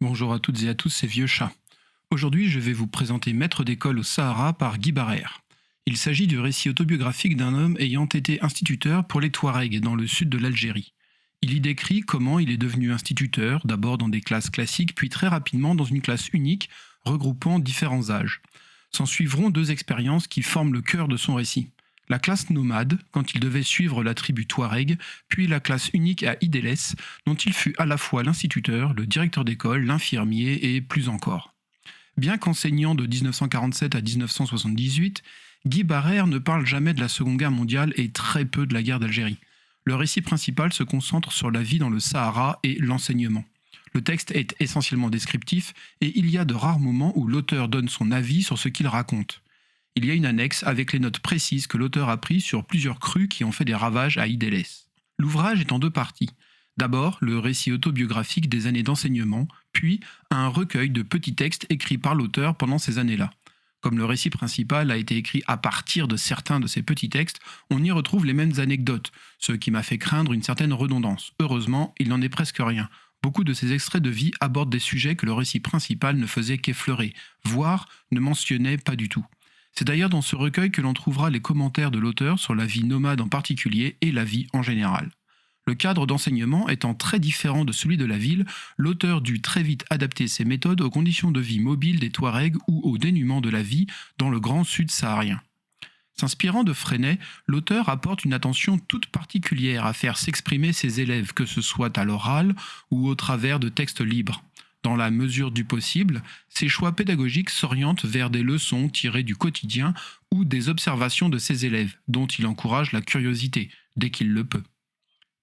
Bonjour à toutes et à tous, c'est Vieux Chat. Aujourd'hui, je vais vous présenter Maître d'école au Sahara par Guy Barrère. Il s'agit du récit autobiographique d'un homme ayant été instituteur pour les Touaregs dans le sud de l'Algérie. Il y décrit comment il est devenu instituteur, d'abord dans des classes classiques, puis très rapidement dans une classe unique, regroupant différents âges. S'en suivront deux expériences qui forment le cœur de son récit. La classe nomade, quand il devait suivre la tribu Touareg, puis la classe unique à Idélès, dont il fut à la fois l'instituteur, le directeur d'école, l'infirmier et plus encore. Bien qu'enseignant de 1947 à 1978, Guy Barrère ne parle jamais de la Seconde Guerre mondiale et très peu de la guerre d'Algérie. Le récit principal se concentre sur la vie dans le Sahara et l'enseignement. Le texte est essentiellement descriptif et il y a de rares moments où l'auteur donne son avis sur ce qu'il raconte. Il y a une annexe avec les notes précises que l'auteur a prises sur plusieurs crues qui ont fait des ravages à Idélès. L'ouvrage est en deux parties. D'abord, le récit autobiographique des années d'enseignement, puis un recueil de petits textes écrits par l'auteur pendant ces années-là. Comme le récit principal a été écrit à partir de certains de ces petits textes, on y retrouve les mêmes anecdotes, ce qui m'a fait craindre une certaine redondance. Heureusement, il n'en est presque rien. Beaucoup de ces extraits de vie abordent des sujets que le récit principal ne faisait qu'effleurer, voire ne mentionnait pas du tout. C'est d'ailleurs dans ce recueil que l'on trouvera les commentaires de l'auteur sur la vie nomade en particulier et la vie en général. Le cadre d'enseignement étant très différent de celui de la ville, l'auteur dut très vite adapter ses méthodes aux conditions de vie mobiles des Touaregs ou au dénuement de la vie dans le grand sud saharien. S'inspirant de Freinet, l'auteur apporte une attention toute particulière à faire s'exprimer ses élèves, que ce soit à l'oral ou au travers de textes libres. Dans la mesure du possible, ses choix pédagogiques s'orientent vers des leçons tirées du quotidien ou des observations de ses élèves, dont il encourage la curiosité, dès qu'il le peut.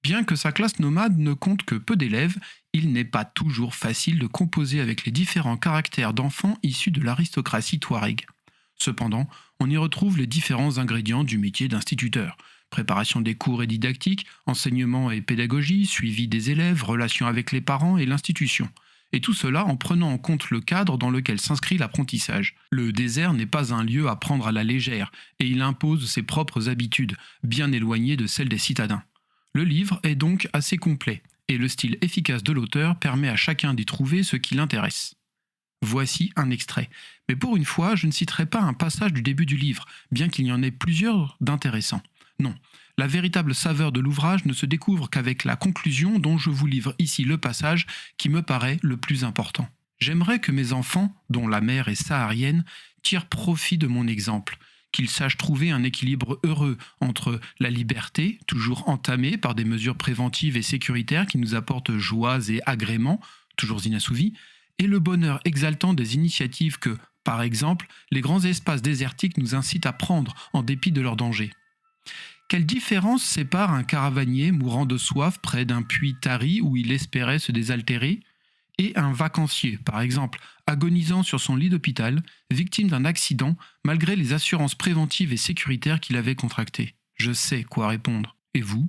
Bien que sa classe nomade ne compte que peu d'élèves, il n'est pas toujours facile de composer avec les différents caractères d'enfants issus de l'aristocratie touareg. Cependant, on y retrouve les différents ingrédients du métier d'instituteur. Préparation des cours et didactique, enseignement et pédagogie, suivi des élèves, relations avec les parents et l'institution. Et tout cela en prenant en compte le cadre dans lequel s'inscrit l'apprentissage. Le désert n'est pas un lieu à prendre à la légère, et il impose ses propres habitudes, bien éloignées de celles des citadins. Le livre est donc assez complet, et le style efficace de l'auteur permet à chacun d'y trouver ce qui l'intéresse. Voici un extrait. Mais pour une fois, je ne citerai pas un passage du début du livre, bien qu'il y en ait plusieurs d'intéressants. Non, la véritable saveur de l'ouvrage ne se découvre qu'avec la conclusion dont je vous livre ici le passage qui me paraît le plus important. J'aimerais que mes enfants, dont la mère est saharienne, tirent profit de mon exemple, qu'ils sachent trouver un équilibre heureux entre la liberté, toujours entamée par des mesures préventives et sécuritaires qui nous apportent joies et agréments, toujours inassouvis, et le bonheur exaltant des initiatives que, par exemple, les grands espaces désertiques nous incitent à prendre en dépit de leurs dangers. Quelle différence sépare un caravanier mourant de soif près d'un puits tari où il espérait se désaltérer et un vacancier, par exemple, agonisant sur son lit d'hôpital, victime d'un accident malgré les assurances préventives et sécuritaires qu'il avait contractées? Je sais quoi répondre. Et vous ?